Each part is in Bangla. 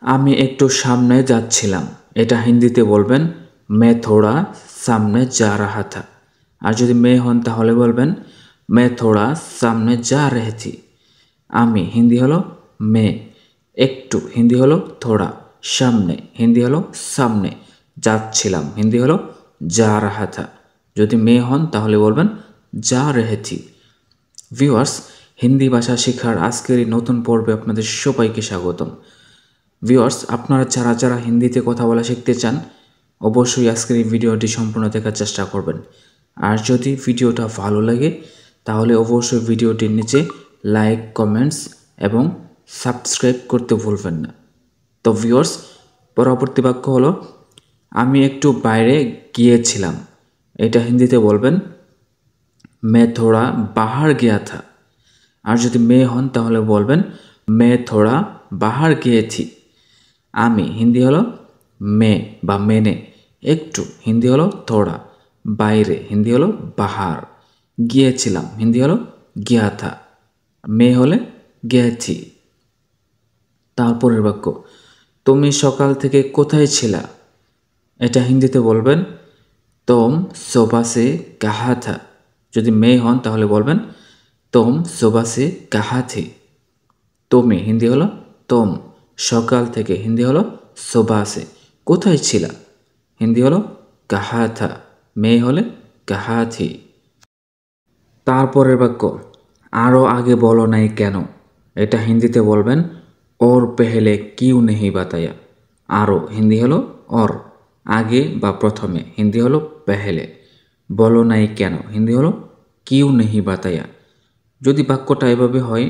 আমি একটু সামনে যাচ্ছিলাম। এটা হিন্দিতে বলবেন मैं थोड़ा सामने जा रहा था। আর যদি मैं হন তাহলে বলবেন मैं थोड़ा सामने जा रही थी। আমি হিন্দি হলো मैं, একটু হিন্দি হলো थोड़ा, সামনে হিন্দি হলো সামনে, যাচ্ছিলাম হিন্দি হলো जा रहा था। যদি मैं হন তাহলে বলবেন जा रही थी। ভিউয়ার্স, হিন্দি ভাষা শেখার আজকের এই নতুন পর্বে আপনাদের সবাইকে স্বাগতম। ভিউয়ার্স, আপনারা যারা যারা হিন্দিতে কথা বলা শিখতে চান অবশ্যই আজকের এই ভিডিওটি সম্পূর্ণ দেখার চেষ্টা করবেন। আর যদি ভিডিওটা ভালো লাগে তাহলে অবশ্যই ভিডিওটির নিচে লাইক, কমেন্টস এবং সাবস্ক্রাইব করতে ভুলবেন না। তো ভিউয়ার্স, পরবর্তী বাক্য হলো আমি একটু বাইরে গিয়েছিলাম। এটা হিন্দিতে বলবেন मैं थोड़ा बाहर गया था। আর যদি मैं হন তাহলে বলবেন मैं थोड़ा बाहर गई थी। আমি হিন্দি হলো मैं বা मैंने, একটু হিন্দি হলো थोड़ा, বাইরে হিন্দি হলো बाहर, গিয়েছিলাম হিন্দি হলো गया था, मैं হলে गई थी। তারপরের বাক্য তুমি সকাল থেকে কোথায় ছিলা। এটা হিন্দিতে বলবেন तुम सुबह से कहाँ था। যদি मैं হন তাহলে বলবেন तुम सुबह से कहाँ थे। তুমি হিন্দি হলো तुम, সকাল থেকে হিন্দি হলো सुबह से, কোথায় ছিলা হিন্দি হলো कहाँ था, मैं হলে कहाँ थी। তারপরের বাক্য আরও আগে বলো নাই কেন। এটা হিন্দিতে বলবেন और पहले क्यों नहीं बताया। আরও হিন্দি হলো और, আগে বা প্রথমে হিন্দি হলো पहले, বলো নাই কেন হিন্দি হলো क्यों नहीं बताया। যদি বাক্যটা এভাবে হয়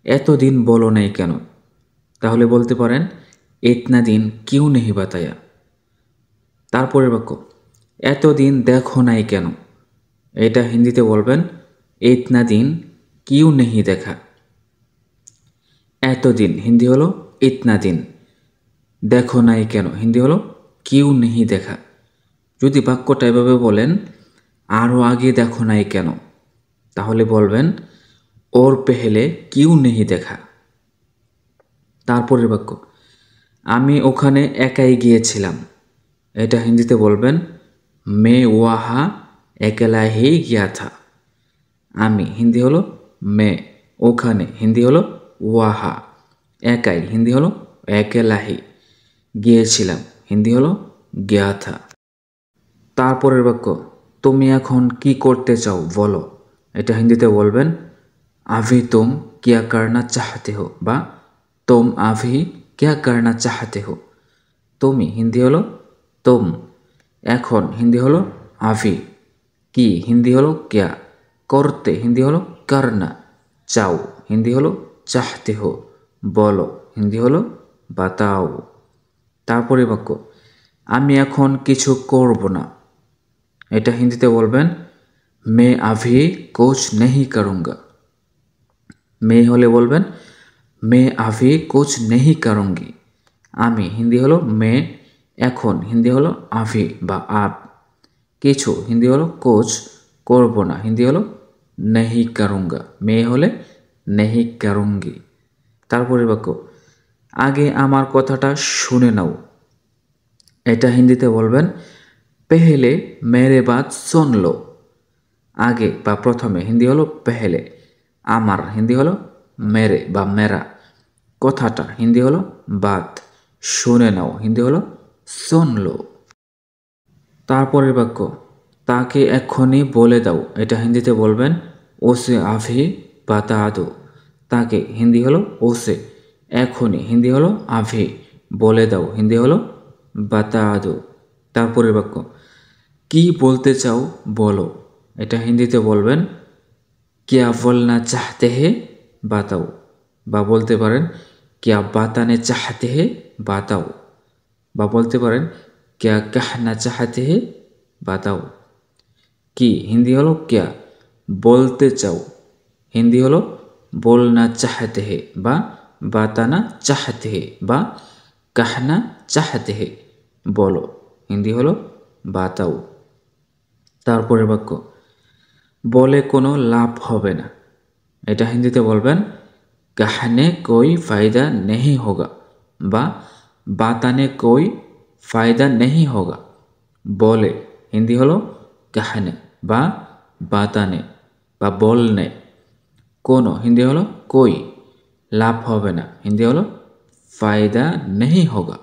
এতদিন বলো নাই কেন তাহলে বলতে পারেন इतना दिन क्यों नहीं बताया। তারপরের বাক্য এতদিন দেখো নাই কেন। এটা হিন্দিতে বলবেন इतना दिन क्यों नहीं देखा। এতদিন হিন্দি হলো इतना दिन, দেখো নাই কেন হিন্দি হলো क्यों नहीं देखा। যদি বাক্যটা এভাবে বলেন আরও আগে দেখো নাই কেন তাহলে বলবেন और पहले क्यों नहीं देखा। তারপরের বাক্য আমি ওখানে একাই গিয়েছিলাম। এটা হিন্দিতে বলবেন मैं वहाँ अकेला ही गया था। আমি হিন্দি হলো मैं, ওখানে হিন্দি হলো ওয়াহা, একাই হিন্দি হলো अकेला ही, গিয়েছিলাম হিন্দি হলো गया था। তারপরের বাক্য তুমি এখন কি করতে চাও বলো। এটা হিন্দিতে বলবেন अभी तुम क्या करना चाहते हो বা तुम अभी क्या करना चाहते हो। তুমি হিন্দি হলো तुम, এখন হিন্দি হলো अभी, কি হিন্দি হলো क्या, করতে হিন্দি হলো करना, চাও হিন্দি হলো चाहते हो, বলো হিন্দি হলো बताओ। তারপরে বাক্য আমি এখন কিছু করব না। এটা হিন্দিতে বলবেন मैं अभी कुछ नहीं करूँगा। मैं হলে বলবেন मैं अभी कुछ नहीं करूँगी। আমি হিন্দি হলো मैं, এখন হিন্দি হলো अभी বা आप, কিছু হিন্দি হলো कुछ, করব না হিন্দি হলো नहीं करूँगा, मैं হলে नहीं करूँगी। তারপরে বাক্য আগে আমার কথাটা শুনে নাও। এটা হিন্দিতে বলবেন पहले मेरे बात सुन लो। আগে বা প্রথমে হিন্দি হলো पहले, আমার হিন্দি হলো मेरे বা मेरा, কথাটা হিন্দি হলো बात, শুনে নাও হিন্দি হলো सुन लो। তারপরের বাক্য তাকে এক্ষুনি বলে দাও। এটা হিন্দিতে বলবেন ওসে আভি বাতা দো। তাকে হিন্দি হলো ওসে, এখনই হিন্দি হলো আভি, বলে দাও হিন্দি হলো বাতা দো। তারপরের বাক্য কি বলতে চাও বলো। এটা হিন্দিতে বলবেন क्या बोलना चाहते हैं बताओ, বা বলতে পারেন क्या बताने चाहते हैं बताओ, বা বলতে পারেন क्या कहना चाहते हैं बताओ। কি হিন্দি হলো क्या, বলতে চাও হিন্দি হলো बोलना चाहते हैं বা बताना चाहते हैं বা कहना चाहते हैं, বলো হিন্দি হলো बताओ। তারপরের বাক্য বলে কোনো লাভ হবে না। এটা হিন্দিতে বলবেন कहने कोई फायदा नहीं होगा। বা বাতানে কোই ফায়দা নেহি হোগা। বলে হিন্দি হলো কাহনে বা বাতানে বা বলনে। কোনো হিন্দি হলো কোই, লাভ হবে না, হিন্দি হলো ফায়দা নেহি হোগা।